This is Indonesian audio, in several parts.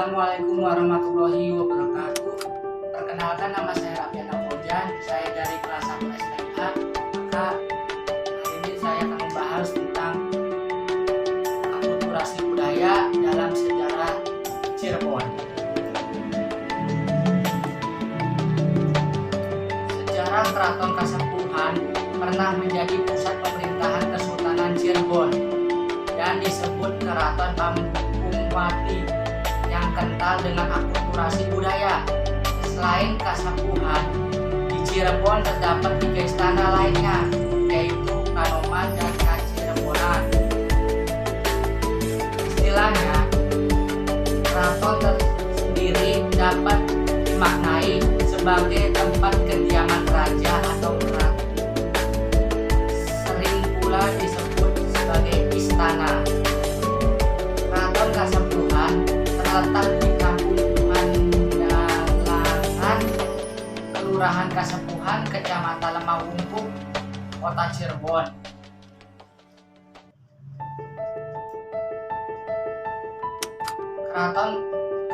Assalamualaikum warahmatullahi wabarakatuh. Perkenalkan, nama saya Raffian Fauzan. Saya dari kelas 1 SMA. Maka hari ini saya akan membahas tentang akulturasi budaya dalam sejarah Cirebon. Sejarah Keraton Kasepuhan pernah menjadi pusat pemerintahan Kesultanan Cirebon dan disebut Keraton Pamukumwati yang kental dengan akulturasi budaya. Selain Kasepuhan, di Cirebon terdapat 3 istana lainnya, yaitu Kanoman dan Kacirebonan. Istilahnya, keraton tersendiri dapat dimaknai sebagai tempat kediaman raja atau ratu. Sering pula disebut sebagai istana. Keraton Kasepuhan terletak di Kampung Pandalangan, Kelurahan Kasepuhan, Kecamatan Lemahwungkung, Kota Cirebon. Keraton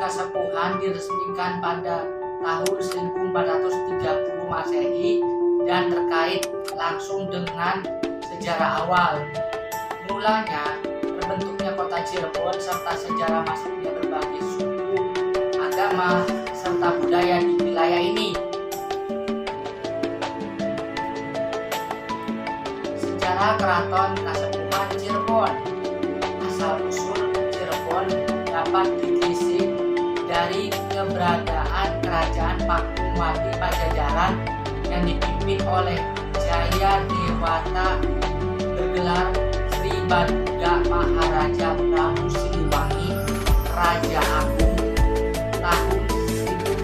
Kasepuhan diresmikan pada tahun 1430 Masehi dan terkait langsung dengan sejarah awal. Mulanya terbentuknya kota Cirebon serta sejarah masuknya berbagai suku, agama, serta budaya di wilayah ini. Sejarah Keraton Kasepuhan Cirebon. Asal-usul Cirebon dapat ditelisik dari keberadaan Kerajaan Pakuwati Pajajaran yang dipimpin oleh Jaya Dewata bergelar Sri Baduga Maharaja Prabu Siliwangi Raja Agung tahun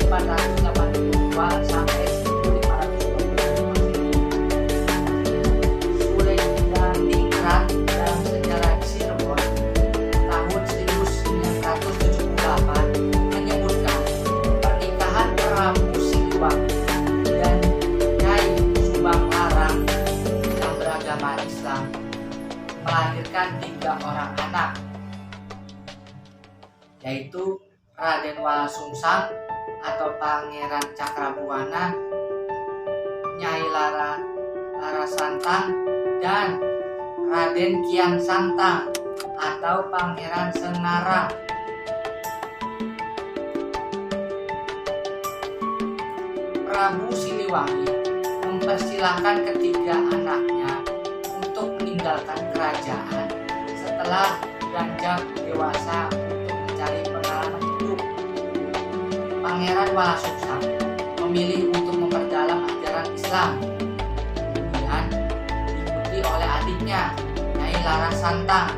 1482 sampai 1525. Suleningrat dalam sejarah Cirebon tahun 1978 menyebutkan pernikahan Prabu Siliwangi dan Nyai Subanglarang yang beragama Islam melahirkan 3 orang anak, yaitu Raden Walasungsang atau Pangeran Cakrabuana, Nyai Larasantang, dan Raden Kian Santang atau Pangeran Senarang. Prabu Siliwangi mempersilahkan ketiga anaknya untuk meninggalkan kerajaan setelah beranjak dewasa untuk mencari pengalaman hidup. Pangeran Walasungsang memilih untuk memperdalam ajaran Islam, kemudian diikuti oleh adiknya Nyai Larasantang.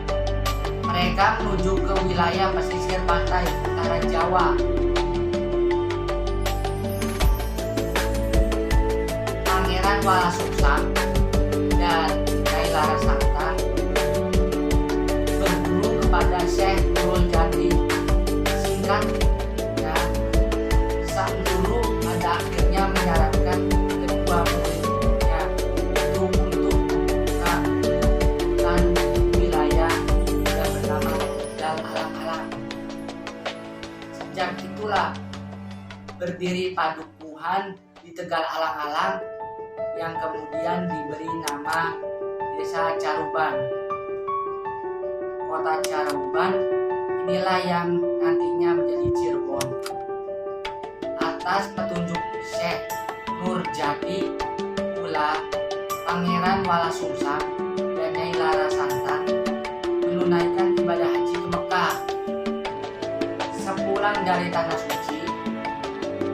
Mereka menuju ke wilayah pesisir pantai utara Jawa. Pangeran Walasungsang dan Nyai Larasantang berguru kepada Syekh Nurul Jati. Singkatnya, sang guru pada akhirnya menyarankan kedua muridnya untuk membuka wilayah yang bernama Tegal Alang-Alang. Sejak itulah berdiri padukuhan di Tegal Alang-Alang yang kemudian diberi nama Desa Caruban. Kota Caruban inilah yang nantinya menjadi Cirebon. Atas petunjuk Syekh Nurjati pula Pangeran Walasungsang dan Nyai Larasantang menunaikan ibadah haji ke Mekah. Sepulang dari tanah suci,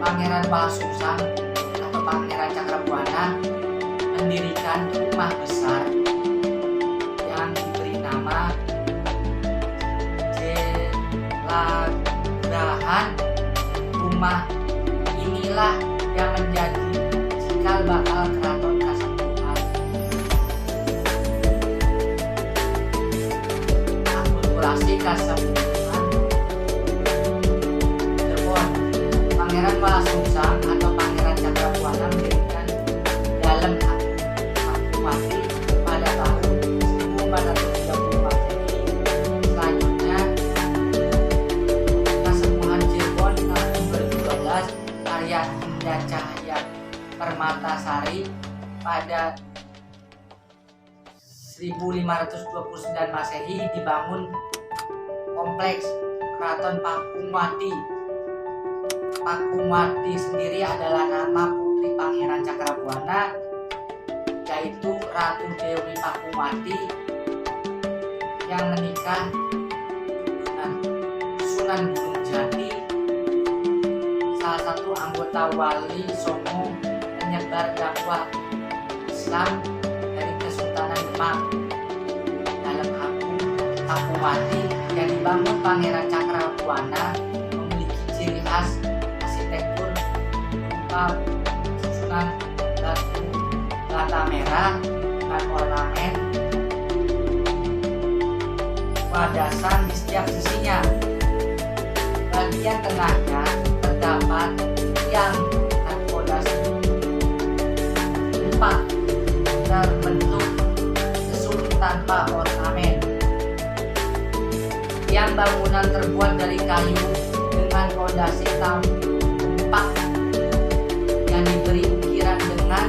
Pangeran Walasungsang atau Pangeran Cakrabuana mendirikan rumah besar yang diberi nama Jelagrahan. Rumah inilah yang menjadi cikal bakal Keraton Kasepuhan. Akulturasi Kasepuhan Cirebon. Pangeran Walasungsang atau Pangeran Cakrabuana mendirikan dalam Pakuwati pada tahun 1430 Masehi. Selanjutnya Kasepuhan pada 1529 Masehi dibangun kompleks Keraton Pakumwati. Pakumwati sendiri adalah nama putri Pangeran Cakrabuana, yaitu Ratu Dewi Pakumwati yang menikah dengan Sunan Gunung Jati, salah satu anggota Wali Songo penyebar dakwah Islam dari Kesultanan Demak. Dalam Agung Pakumwati yang dibangun Pangeran Cakrabuana memiliki ciri khas arsitektur berupa susunan bata merah dengan ornamen wadasan di setiap sisinya. Bagian tengahnya terdapat tiang dan fondasi empat terbentuk sesulur tanpa ornamen. Tiang bangunan terbuat dari kayu dengan fondasi tampak yang diberi ukiran dengan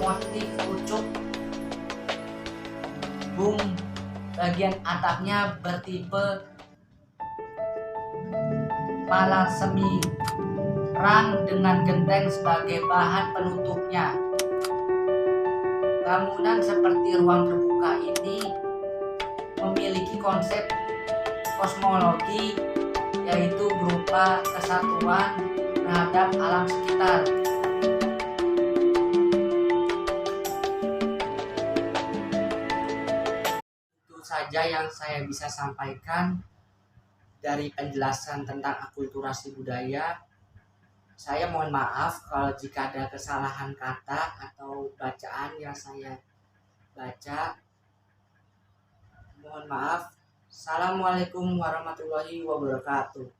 motif pucuk. Bagian atapnya bertipe palang semirang dengan genteng sebagai bahan penutupnya. Bangunan seperti ruang terbuka ini memiliki konsep kosmologi, yaitu berupa kesatuan terhadap alam sekitar. Itu saja yang saya bisa sampaikan dari penjelasan tentang akulturasi budaya. Saya mohon maaf kalau jika ada kesalahan kata atau bacaan yang saya baca. Mohon maaf. Assalamualaikum warahmatullahi wabarakatuh.